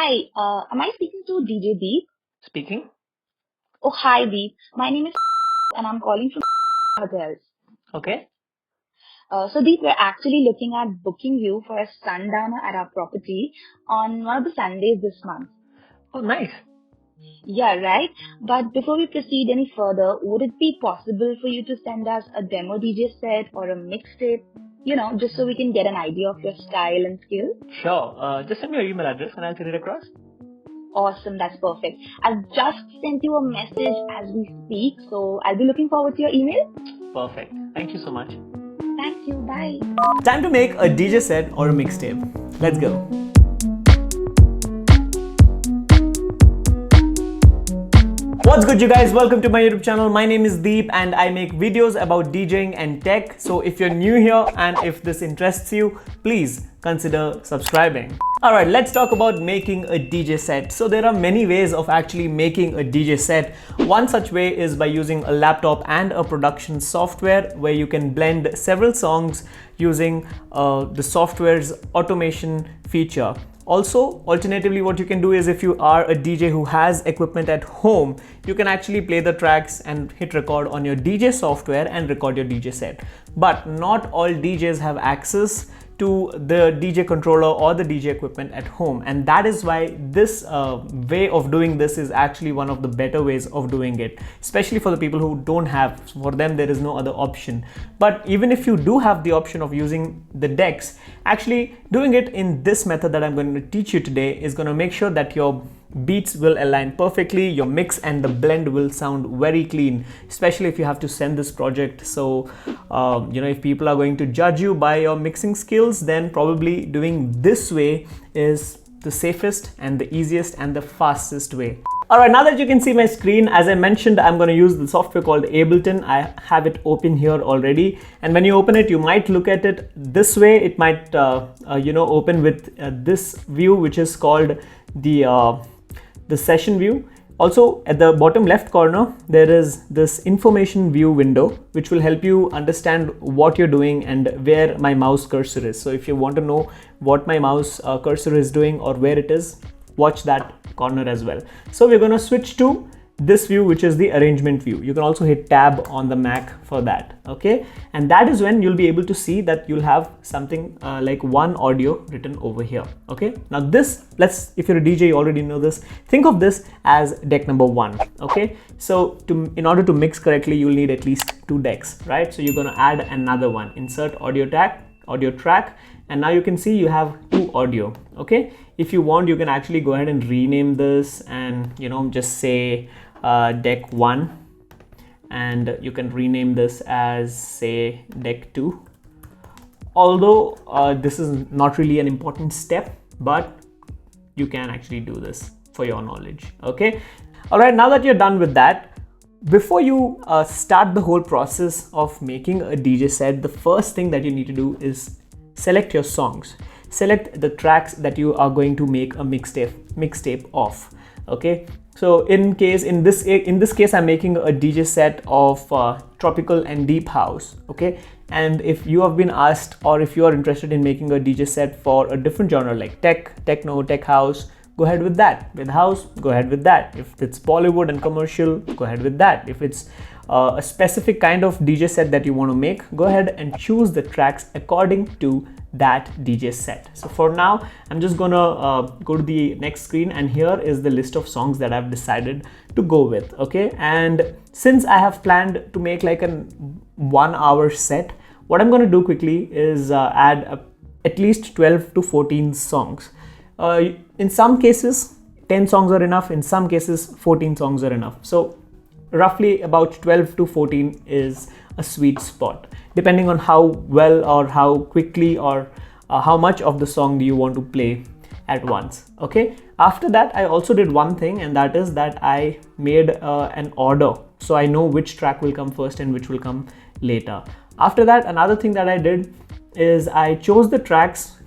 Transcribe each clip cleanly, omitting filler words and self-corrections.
Hi, am I speaking to DJ Deep? Speaking. Oh, hi Deep. My name is and I'm calling from hotels. Okay. So Deep, we're actually looking at booking you for a sundowner at our property on one of the Sundays this month. Oh, nice. Yeah, right. But before we proceed any further, would it be possible for you to send us a demo DJ set or a mixtape? Just so we can get an idea of your style and skill. Sure. Just send me your email address and I'll send it across. Awesome, that's perfect. I've just sent you a message as we speak, so I'll be looking forward to your email. Perfect. Thank you so much. Thank you, bye. Time to make a DJ set or a mixtape. Let's go. What's good, you guys? Welcome to my YouTube channel. My name is Deep and I make videos about DJing and tech. So if you're new here and if this interests you, please consider subscribing. Alright, let's talk about making a DJ set. So there are many ways of actually making a DJ set. One such way is by using a laptop and a production software where you can blend several songs using the software's automation feature. Also, alternatively, what you can do is if you are a DJ who has equipment at home, you can actually play the tracks and hit record on your DJ software and record your DJ set. But not all DJs have access to the DJ controller or the DJ equipment at home, and that is why this way of doing this is actually one of the better ways of doing it, especially for the people who don't have. For them, there is no other option. But even if you do have the option of using the decks, actually doing it in this method that I'm going to teach you today is going to make sure that your beats will align perfectly, your mix and the blend will sound very clean, especially if you have to send this project. So if people are going to judge you by your mixing skills, then probably doing this way is the safest and the easiest and the fastest way. Alright, now that you can see my screen, as I mentioned, I'm going to use the software called Ableton. I have it open here already, and when you open it, you might look at it this way. It might open with this view, which is called the session view. Also, at the bottom left corner, there is this information view window, which will help you understand what you're doing and where my mouse cursor is. So if you want to know what my mouse cursor is doing or where it is, watch that corner as well. So we're going to switch to this view, which is the arrangement view. You can also hit tab on the Mac for that. Okay, and that is when you'll be able to see that you'll have something like one audio written over here. Okay, now this, if you're a DJ, you already know this. Think of this as deck number one. Okay, so in order to mix correctly, you'll need at least two decks, right? So you're going to add another one, insert audio track, and now you can see you have two audio. Okay, if you want, you can actually go ahead and rename this and just say deck 1, and you can rename this as, say, deck 2. Although this is not really an important step, but you can actually do this for your knowledge. Okay, all right, now that you're done with that, before you start the whole process of making a DJ set, the first thing that you need to do is select your songs. Select the tracks that you are going to make a mixtape of. Okay, so in this case, I'm making a DJ set of tropical and deep house. Okay, and if you have been asked, or if you are interested in making a DJ set for a different genre like tech, techno, tech house, go ahead with that. With house, go ahead with that. If it's Bollywood and commercial, go ahead with that. If it's a specific kind of DJ set that you want to make, go ahead and choose the tracks according to that DJ set. So for now, I'm just gonna go to the next screen, and here is the list of songs that I've decided to go with. Okay, and since I have planned to make like a 1 hour set, what I'm gonna do quickly is add at least 12 to 14 songs. In some cases 10 songs are enough, in some cases 14 songs are enough. So roughly about 12 to 14 is a sweet spot, depending on how well or how quickly or how much of the song do you want to play at once. Okay, after that, I also did one thing, and that is that I made an order, so I know which track will come first and which will come later. After that, another thing that I did is I chose the tracks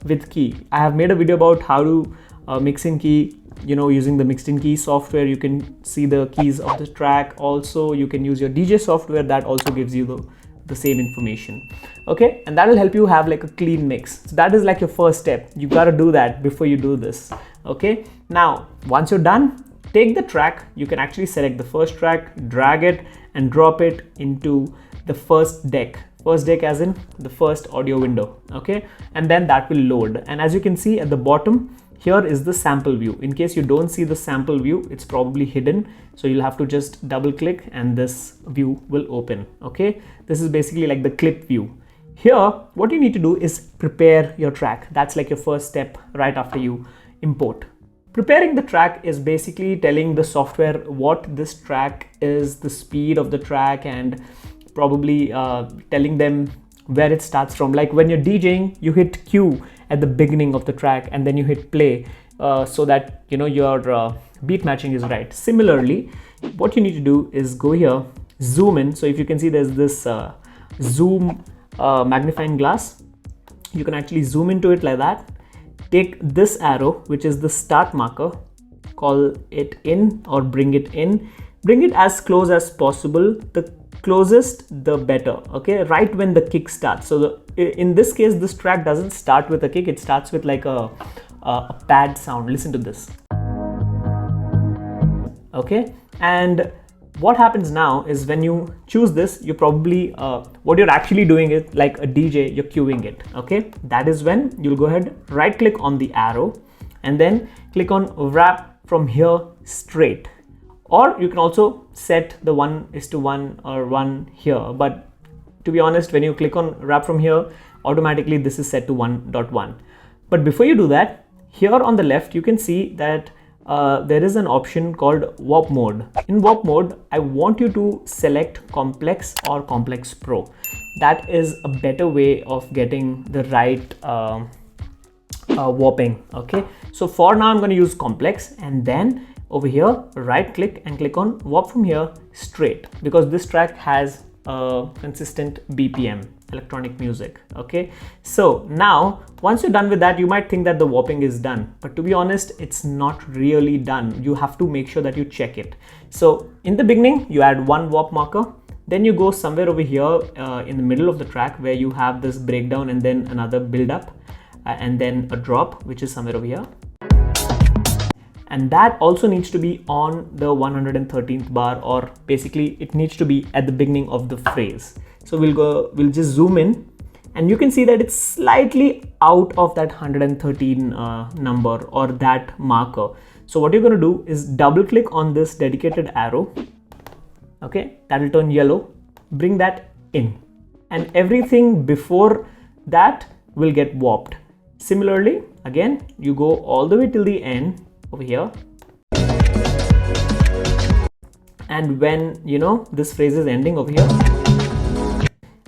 with key. I have made a video about how to mix in key, using the mixed in key software. You can see the keys of the track. Also, you can use your DJ software, that also gives you the same information. Okay, and that will help you have like a clean mix. So that is like your first step. You got to do that before you do this. Okay, now once you're done, take the track. You can actually select the first track, drag it and drop it into the first deck as in the first audio window. Okay, and then that will load, and as you can see at the bottom here is the sample view. In case you don't see the sample view, it's probably hidden, so you'll have to just double click and this view will open. Okay, this is basically like the clip view. Here what you need to do is prepare your track. That's like your first step right after you import. Preparing the track is basically telling the software what this track is, the speed of the track, and probably telling them where it starts from. Like when you're DJing, you hit Q at the beginning of the track and then you hit play so that you know your beat matching is right. Similarly, what you need to do is go here, zoom in. So if you can see, there's this zoom magnifying glass. You can actually zoom into it like that. Take this arrow, which is the start marker, call it in or bring it in. Bring it as close as possible. The closest the better. Okay, right when the kick starts. So in this case, this track doesn't start with a kick, it starts with like a pad sound. Listen to this. Okay, and what happens now is when you choose this, you probably what you're actually doing is like a DJ, you're queuing it. Okay, that is when you'll go ahead, right click on the arrow and then click on wrap from here straight. Or you can also set the 1:1 or 1 here, but to be honest, when you click on wrap from here, automatically this is set to 1.1. But before you do that, here on the left you can see that there is an option called warp mode. In warp mode, I want you to select complex or complex pro. That is a better way of getting the right warping. Okay, so for now I'm going to use complex, and then over here right click and click on warp from here straight, because this track has a consistent BPM, electronic music. Okay, so now once you're done with that, you might think that the warping is done, but to be honest, it's not really done. You have to make sure that you check it. So in the beginning you add one warp marker, then you go somewhere over here in the middle of the track where you have this breakdown and then another build up and then a drop, which is somewhere over here. And that also needs to be on the 113th bar, or basically it needs to be at the beginning of the phrase. So we'll just zoom in and you can see that it's slightly out of that 113 number or that marker. So what you're going to do is double click on this dedicated arrow. Okay, that will turn yellow. Bring that in, and everything before that will get warped. Similarly, again, you go all the way till the end over here, and when you know this phrase is ending over here,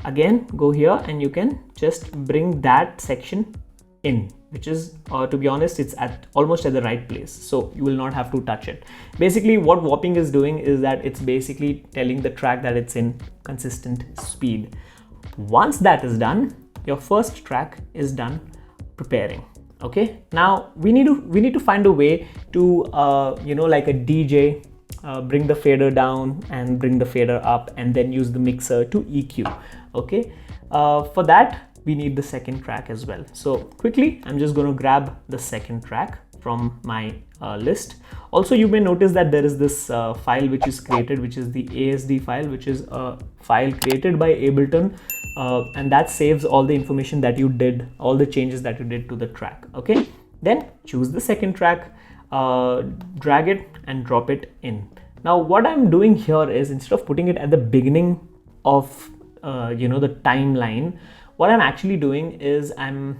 again go here and you can just bring that section in, which is to be honest, it's at almost at the right place, so you will not have to touch it. Basically what warping is doing is that it's basically telling the track that it's in consistent speed. Once that is done, your first track is done preparing. Okay, now we need to find a way to you know, like a DJ, bring the fader down and bring the fader up, and then use the mixer to EQ. Okay, for that we need the second track as well. So quickly, I'm just going to grab the second track from my list. Also, you may notice that there is this file which is created, which is the ASD file, which is a file created by Ableton, and that saves all the information that you did, all the changes that you did to the track. Okay, then choose the second track, drag it and drop it in. Now what I'm doing here is, instead of putting it at the beginning of you know, the timeline, what I'm actually doing is I'm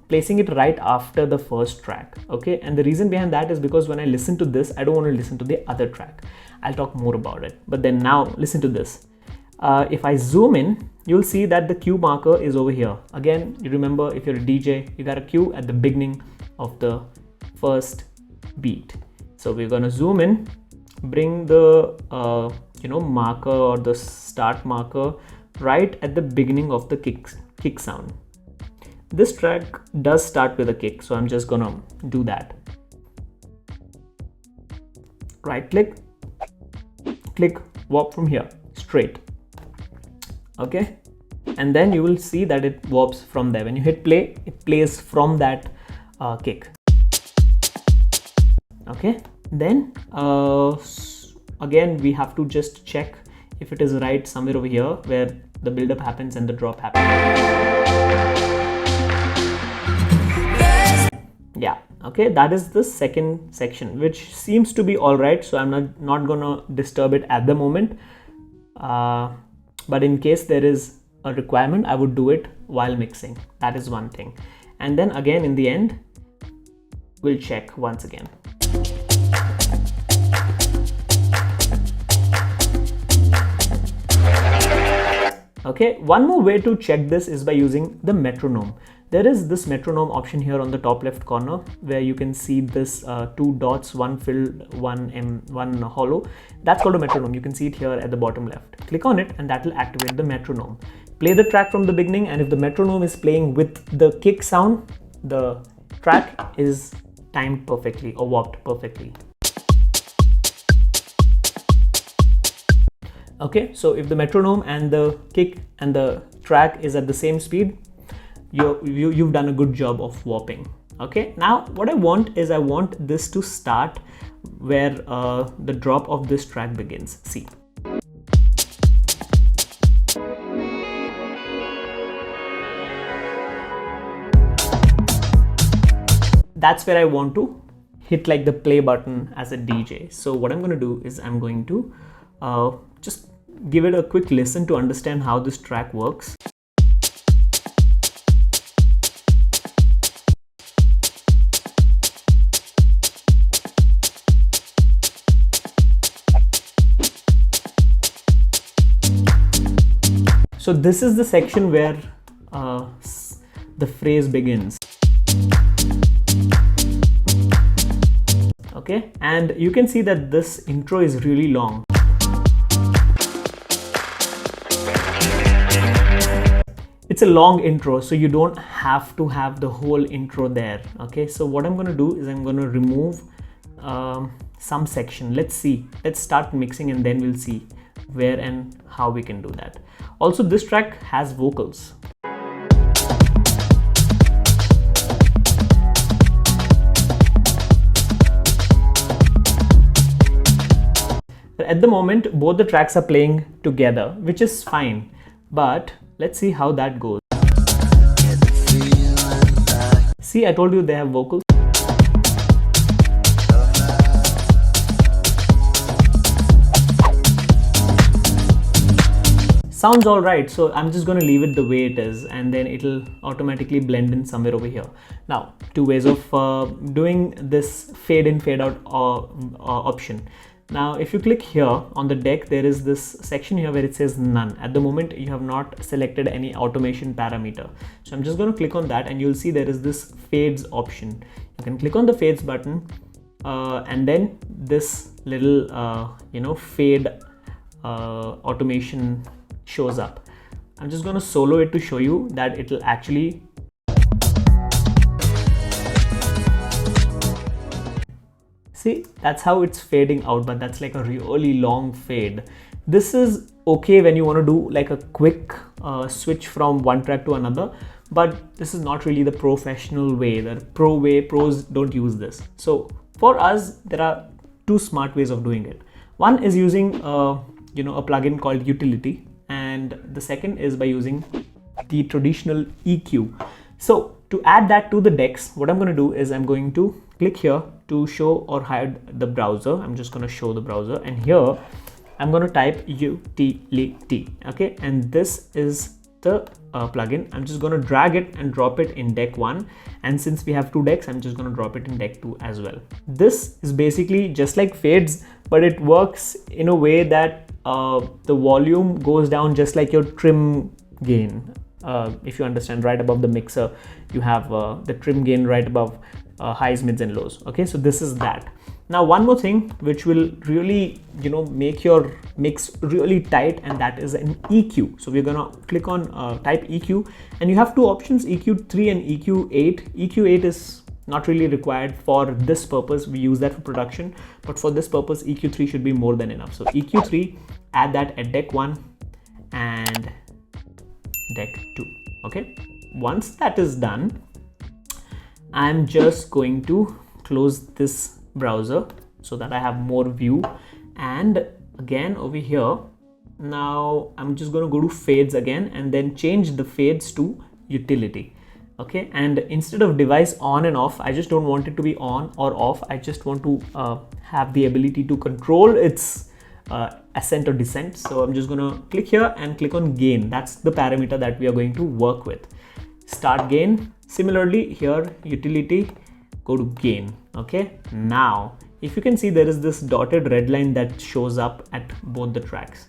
placing it right after the first track. Okay, and the reason behind that is because when I listen to this, I don't want to listen to the other track. I'll talk more about it, but then now listen to this. If I zoom in, you'll see that the cue marker is over here. Again, you remember, if you're a DJ, you got a cue at the beginning of the first beat. So we're gonna zoom in, bring the you know, marker or the start marker right at the beginning of the kick sound. This track does start with a kick, so I'm just gonna do that. Right click, click warp from here straight. Okay, and then you will see that it warps from there. When you hit play, it plays from that kick. Okay, then again we have to just check if it is right somewhere over here where the build-up happens and the drop happens. Yeah, okay, that is the second section, which seems to be all right, so I'm not gonna disturb it at the moment, but in case there is a requirement, I would do it while mixing. That is one thing. And then again in the end we'll check once again. Okay, one more way to check this is by using the metronome. There is this metronome option here on the top left corner where you can see this two dots, one filled, one hollow. That's called a metronome. You can see it here at the bottom left. Click on it and that will activate the metronome. Play the track from the beginning, and if the metronome is playing with the kick sound, the track is timed perfectly or warped perfectly. Okay, so if the metronome and the kick and the track is at the same speed, you've done a good job of warping. Okay, now what I want is I want this to start where the drop of this track begins. See. That's where I want to hit like the play button as a DJ. So what I'm going to do is I'm going to just give it a quick listen to understand how this track works. So this is the section where the phrase begins. Okay, and you can see that this intro is really long. It's a long intro, so you don't have to have the whole intro there. Okay, so what I'm going to do is I'm going to remove some section. Let's see. Let's start mixing and then we'll see where and how we can do that. Also, this track has vocals. At the moment, both the tracks are playing together, which is fine, but let's see how that goes. See, I told you they have vocals. Sounds all right, so I'm just going to leave it the way it is, and then it'll automatically blend in somewhere over here. Now, two ways of doing this fade in, fade out option. Now, if you click here on the deck, there is this section here where it says none. At the moment, you have not selected any automation parameter. So I'm just going to click on that and you'll see there is this fades option. You can click on the fades button and then this little, fade automation shows up. I'm just going to solo it to show you that it will actually see, that's how it's fading out, but that's like a really long fade. This is okay when you want to do like a quick switch from one track to another, but this is not really the professional way, the pro way. Pros don't use this. So for us, there are two smart ways of doing it. One is using a plugin called utility, and the second is by using the traditional EQ. So to add that to the decks, what I'm going to do is I'm going to click here to show or hide the browser. I'm just going to show the browser, and here I'm going to type utility. Okay, and this is the plugin. I'm just going to drag it and drop it in deck 1, and since we have two decks, I'm just going to drop it in deck 2 as well. This is basically just like fades, but it works in a way that the volume goes down just like your trim gain. If you understand, right above the mixer you have the trim gain right above highs, mids and lows. Okay, so this is that. Now one more thing which will really make your mix really tight, and that is an EQ. So we're gonna click on type EQ, and you have two options, EQ3 and EQ8. EQ8 is not really required for this purpose. We use that for production, but for this purpose EQ3 should be more than enough. So EQ3, add that at deck 1 and deck 2. Okay, once that is done, I'm just going to close this browser so that I have more view. And again over here, now I'm just going to go to fades again and then change the fades to utility. Okay, and instead of device on and off, I just don't want it to be on or off. I just want to have the ability to control its ascent or descent. So I'm just going to click here and click on gain. That's the parameter that we are going to work with. Start gain. Similarly here, utility, go to gain. Okay, now if you can see, there is this dotted red line that shows up at both the tracks.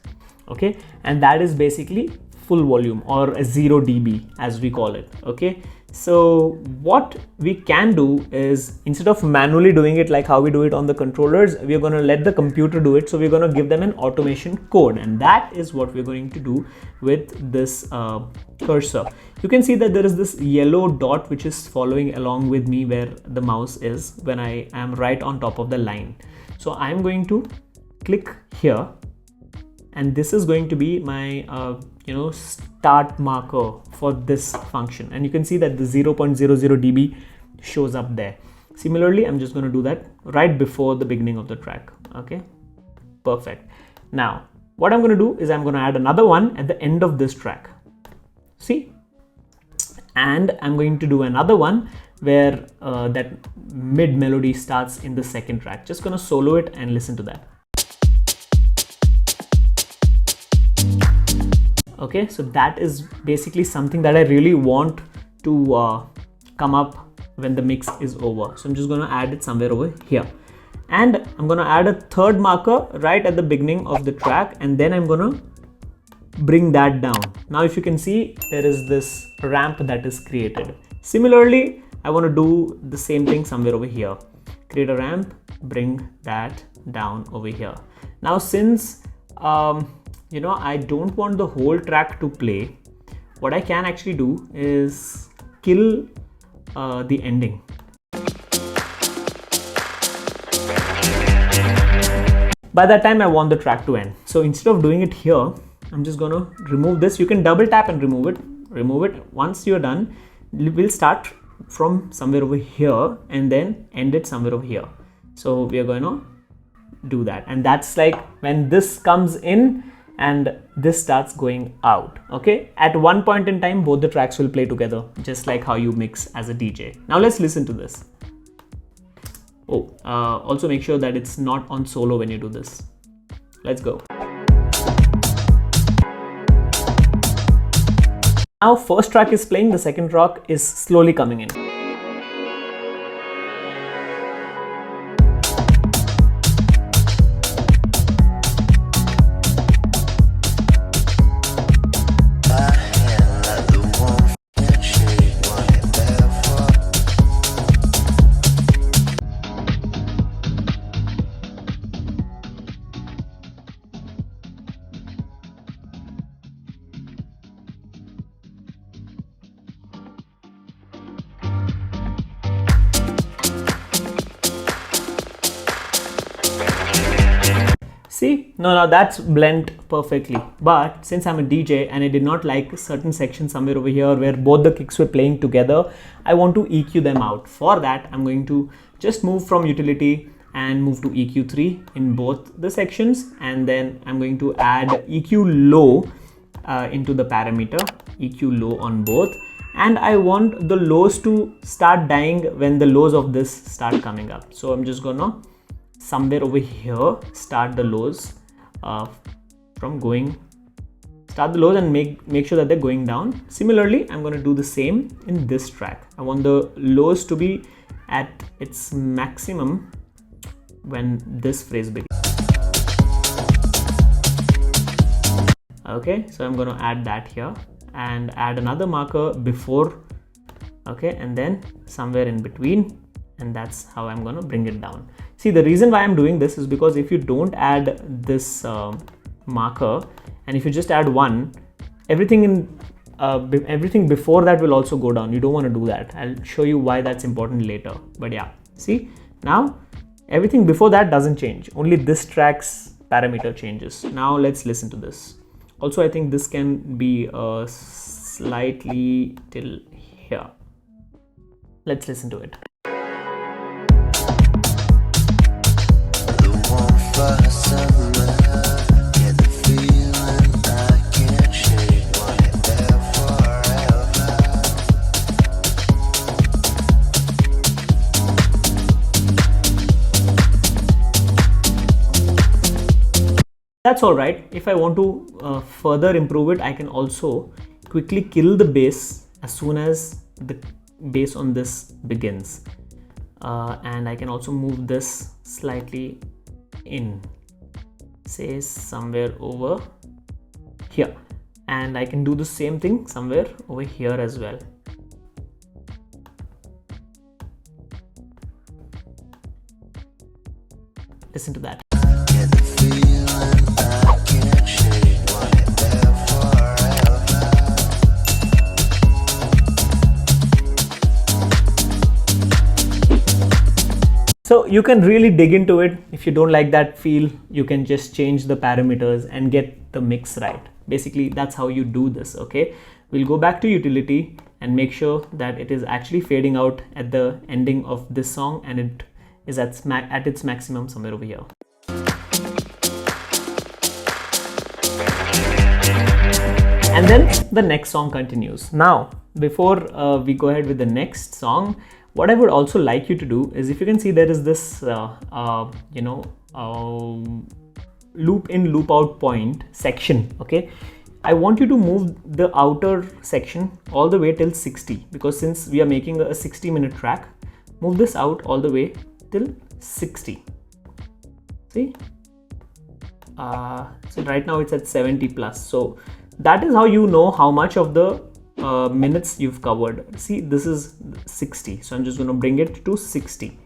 Okay, and that is basically full volume, or a 0 dB as we call it. Okay, so what we can do is, instead of manually doing it like how we do it on the controllers, we are going to let the computer do it. So we're going to give them an automation code, and that is what we're going to do with this cursor. You can see that there is this yellow dot which is following along with me where the mouse is when I am right on top of the line. So I'm going to click here, and this is going to be my start marker for this function, and you can see that the 0.00 dB shows up there. Similarly, I'm just going to do that right before the beginning of the track. Okay, perfect. Now what I'm going to do is I'm going to add another one at the end of this track. See, and I'm going to do another one where that mid melody starts in the second track. Just going to solo it and listen to that. Okay, so that is basically something that I really want to come up when the mix is over. So I'm just going to add it somewhere over here, and I'm going to add a third marker right at the beginning of the track, and then I'm going to bring that down. Now if you can see, there is this ramp that is created. Similarly, I want to do the same thing somewhere over here. Create a ramp, bring that down over here. Now since I don't want the whole track to play, what I can actually do is kill the ending. By that time I want the track to end. So instead of doing it here, I'm just going to remove this. You can double tap and remove it. Once you're done, we'll start from somewhere over here and then end it somewhere over here. So we are going to do that, and that's like when this comes in and this starts going out. Okay, at one point in time both the tracks will play together, just like how you mix as a DJ. Now let's listen to this. Also make sure that it's not on solo when you do this. Let's go. Now first track is playing, the second track is slowly coming in. See, now that's blend perfectly. But since I'm a DJ and I did not like certain sections somewhere over here where both the kicks were playing together, I want to EQ them out. For that, I'm going to just move from utility and move to EQ3 in both the sections, and then I'm going to add EQ low into the parameter, EQ low on both, and I want the lows to start dying when the lows of this start coming up. So I'm just gonna somewhere over here start the lows start the lows and make sure that they're going down. Similarly, I'm going to do the same in this track. I want the lows to be at its maximum when this phrase begins. Okay, so I'm going to add that here and add another marker before, okay, and then somewhere in between, and that's how I'm going to bring it down. See, the reason why I'm doing this is because if you don't add this marker, and if you just add one, everything before that will also go down. You don't want to do that. I'll show you why that's important later. But yeah, see, now everything before that doesn't change. Only this track's parameter changes. Now let's listen to this. Also, I think this can be slightly till here. Let's listen to it. That's all right. If I want to further improve it, I can also quickly kill the bass as soon as the bass on this begins. And I can also move this slightly in, say somewhere over here. And I can do the same thing somewhere over here as well. Listen to that. So you can really dig into it. If you don't like that feel, you can just change the parameters and get the mix right. Basically, that's how you do this, okay? We'll go back to utility and make sure that it is actually fading out at the ending of this song, and it is at its maximum somewhere over here. And then the next song continues. Now, before we go ahead with the next song, what I would also like you to do is, if you can see, there is this loop in, loop out point section, okay? I want you to move the outer section all the way till 60, because since we are making a 60-minute track, move this out all the way till 60. See? So right now it's at 70 plus. So that is how you know how much of the minutes you've covered. See, this is 60, so I'm just going to bring it to 60,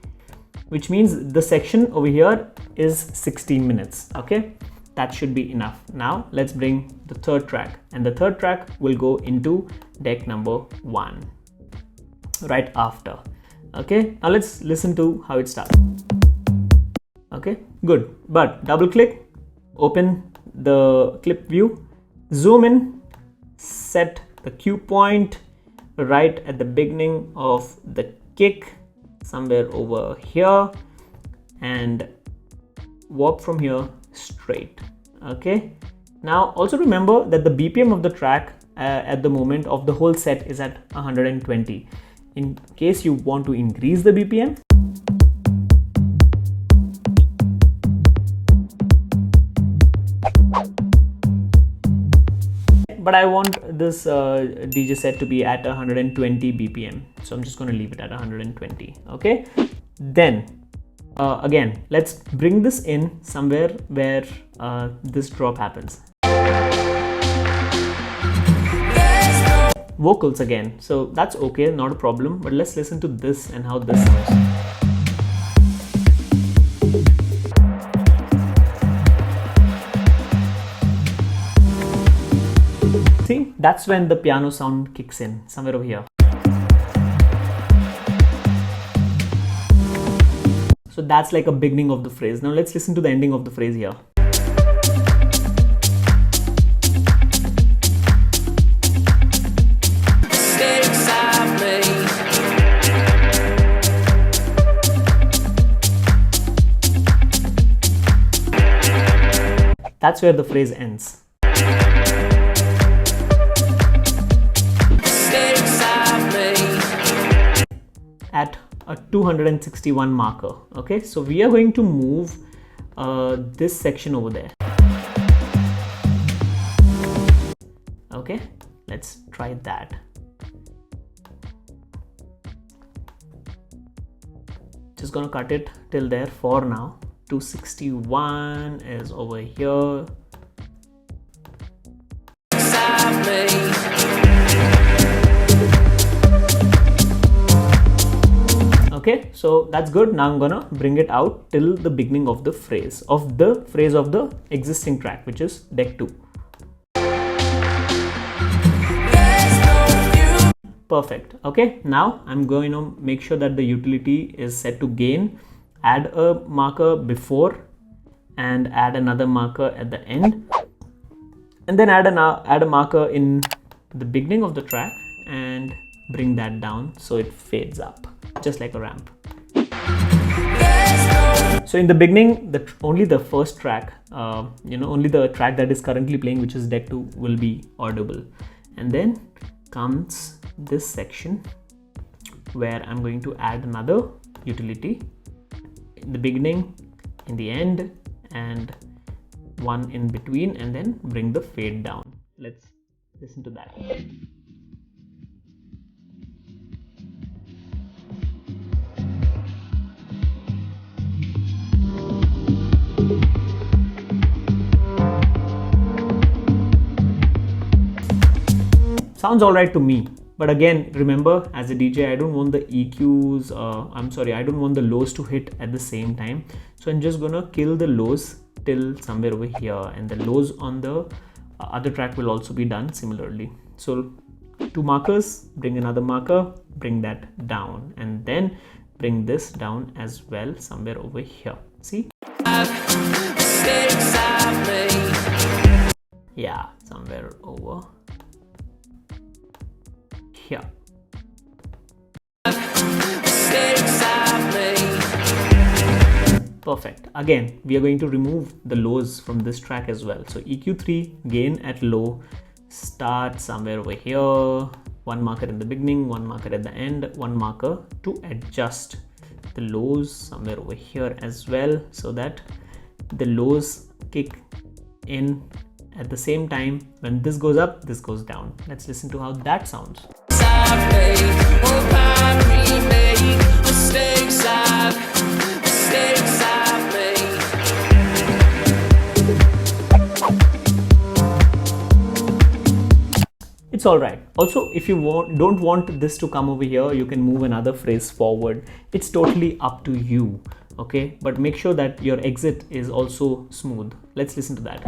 which means the section over here is 16 minutes. Okay, that should be enough. Now let's bring the third track, and the third track will go into deck number 1 right after. Okay, now let's listen to how it starts. Okay, good. But double click, open the clip view, zoom in, set the cue point right at the beginning of the kick somewhere over here, and warp from here straight. Okay, now also remember that the BPM of the track at the moment of the whole set is at 120. In case you want to increase the BPM, but I want this DJ set to be at 120 BPM, so I'm just going to leave it at 120. Okay, then again, let's bring this in somewhere where this drop happens. Vocals again, so that's okay, not a problem, but let's listen to this and how this sounds. See, that's when the piano sound kicks in, somewhere over here. So that's like a beginning of the phrase. Now let's listen to the ending of the phrase here. That's where the phrase ends. At a 261 marker. Okay, so we are going to move this section over there. Okay, let's try that. Just gonna cut it till there for now. 261 is over here. Okay, so that's good. Now I'm gonna bring it out till the beginning of the phrase of the existing track, which is deck 2. Perfect. Okay, now I'm going to make sure that the utility is set to gain, add a marker before and add another marker at the end, and then add a marker in the beginning of the track and bring that down so it fades up, just like a ramp. So in the beginning, only the first track, only the track that is currently playing, which is deck 2, will be audible. And then comes this section where I'm going to add another utility in the beginning, in the end, and one in between and then bring the fade down. Let's listen to that. Sounds alright to me, but again, remember, as a DJ, I don't want the EQs, I don't want the lows to hit at the same time. So I'm just gonna kill the lows till somewhere over here, and the lows on the other track will also be done similarly. So 2 markers, bring another marker, bring that down, and then bring this down as well somewhere over here. See? Yeah, somewhere over here. Perfect. Again, we are going to remove the lows from this track as well. So EQ3, gain at low, start somewhere over here. 1 marker in the beginning, 1 marker at the end, 1 marker to adjust the lows somewhere over here as well, so that the lows kick in at the same time. When this goes up, this goes down. Let's listen to how that sounds. It's all right. Also, if you don't want this to come over here, you can move another phrase forward. It's totally up to you. Okay, but make sure that your exit is also smooth. Let's listen to that.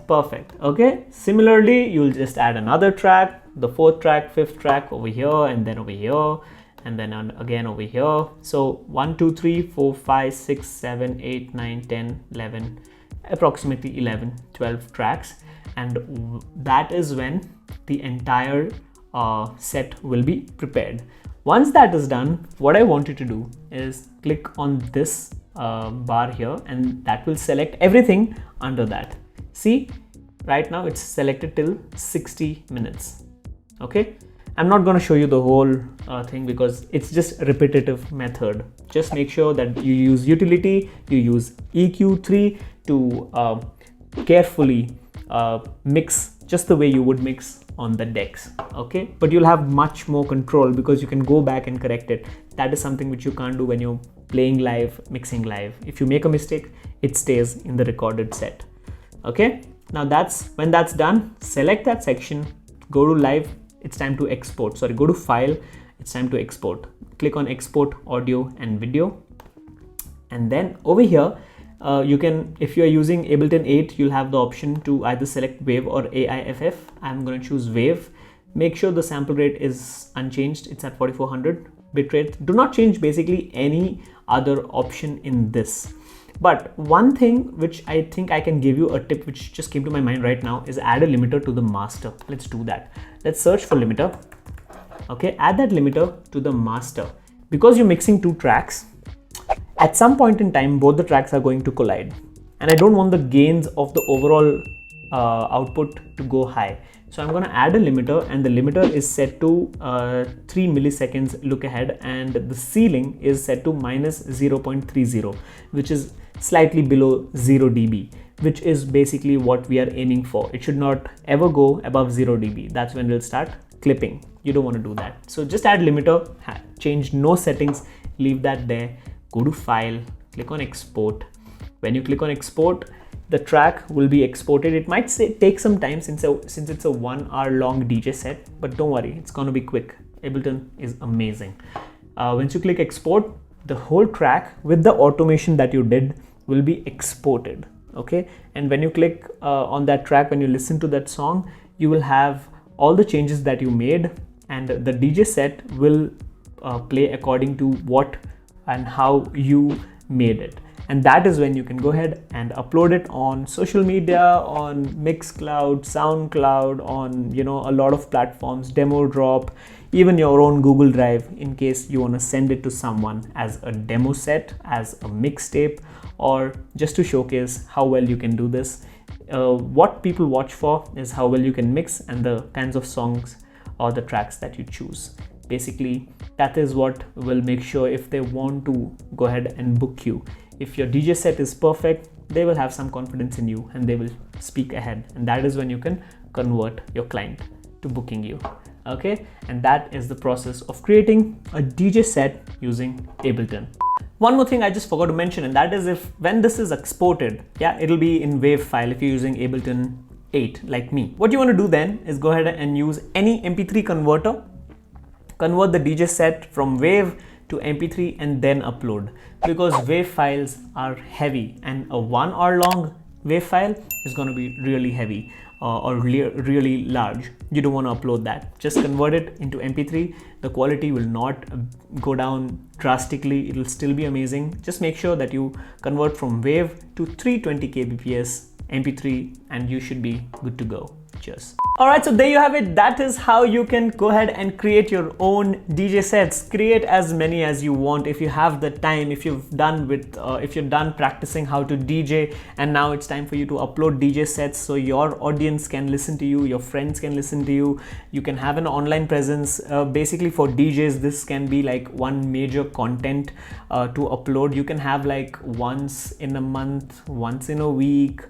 Perfect. Okay, similarly, you'll just add another track, the 4th track, 5th track over here, and then over here, and then again over here. So 1 2 3 4 5 6 7 8 9 10 11, approximately 11 12 tracks, and that is when the entire set will be prepared. Once that is done, what I want you to do is click on this bar here, and that will select everything under that. See, right now it's selected till 60 minutes. Okay, I'm not going to show you the whole thing because it's just a repetitive method. Just make sure that you use utility, you use EQ3 to carefully mix just the way you would mix on the decks. Okay, but you'll have much more control because you can go back and correct it. That is something which you can't do when you're playing live, mixing live. If you make a mistake, it stays in the recorded set. Okay, now when that's done, select that section, go to live, it's time to export. Sorry, go to file, it's time to export. Click on export audio and video, and then over here you can, if you are using Ableton 8, you'll have the option to either select wave or AIFF. I'm going to choose wave. Make sure the sample rate is unchanged, it's at 4400 bitrate. Do not change basically any other option in this. But one thing which I think I can give you a tip which just came to my mind right now is add a limiter to the master. Let's do that. Let's search for limiter. Okay, add that limiter to the master. Because you're mixing 2 tracks, at some point in time, both the tracks are going to collide. And I don't want the gains of the overall output to go high. So I'm going to add a limiter, and the limiter is set to 3 milliseconds look ahead, and the ceiling is set to minus 0.30, which is slightly below 0 dB, which is basically what we are aiming for. It should not ever go above 0 dB. That's when we'll start clipping. You don't want to do that. So just add limiter, change no settings, leave that there, go to file, click on export. When you click on export, the track will be exported. It might take some time since it's a 1 hour long DJ set, but don't worry, it's gonna be quick. Ableton is amazing. Once you click export, the whole track with the automation that you did will be exported. Okay, and when you click on that track, when you listen to that song, you will have all the changes that you made, and the DJ set will play according to what and how you made it. And that is when you can go ahead and upload it on social media, on Mixcloud, SoundCloud, on a lot of platforms, Demo Drop, even your own Google Drive, in case you want to send it to someone as a demo set, as a mixtape, or just to showcase how well you can do this. What people watch for is how well you can mix and the kinds of songs or the tracks that you choose. basically that is what will make sure if they want to go ahead and book you. If your DJ set is perfect, they will have some confidence in you and they will speak ahead, and that is when you can convert your client to booking you. Okay, and that is the process of creating a DJ set using Ableton. One more thing I just forgot to mention, and that is when this is exported, it'll be in WAV file if you're using Ableton 8 like me. What you want to do then is go ahead and use any MP3 converter, convert the DJ set from WAV to MP3 and then upload, because WAV files are heavy and a 1 hour long WAV file is going to be really heavy or really large. You don't want to upload that. Just convert it into MP3. The quality will not go down drastically. It will still be amazing. Just make sure that you convert from WAV to 320 kbps MP3 and you should be good to go. Cheers. Alright, so there you have it. That is how you can go ahead and create your own DJ sets. Create as many as you want if you have the time, if you're done practicing how to DJ and now it's time for you to upload DJ sets so your audience can listen to you, your friends can listen to you, you can have an online presence. Basically for DJs, this can be like one major content to upload. You can have like once in a month, once in a week.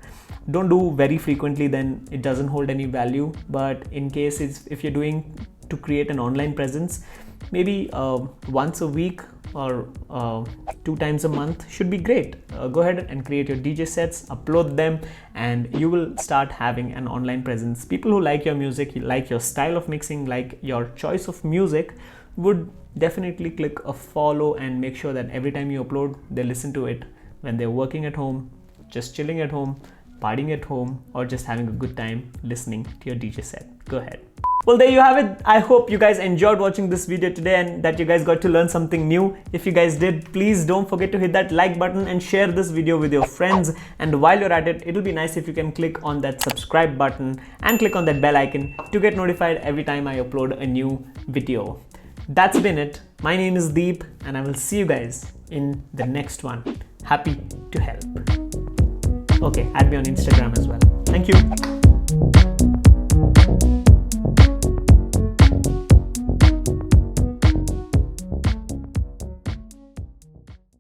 Don't do very frequently, then it doesn't hold any value. But in case if you're doing to create an online presence, maybe once a week or 2 times a month should be great. Go ahead and create your DJ sets, upload them, and you will start having an online presence. People who like your music, like your style of mixing, like your choice of music, would definitely click a follow and make sure that every time you upload, they listen to it when they're working at home, just chilling at home, partying at home, or just having a good time listening to your DJ set. Go ahead. Well, there you have it. I hope you guys enjoyed watching this video today and that you guys got to learn something new. If you guys did, please don't forget to hit that like button and share this video with your friends. And while you're at it, it'll be nice if you can click on that subscribe button and click on that bell icon to get notified every time I upload a new video. That's been it. My name is Deep and I will see you guys in the next one. Happy to help. Okay, add me on Instagram as well. Thank you.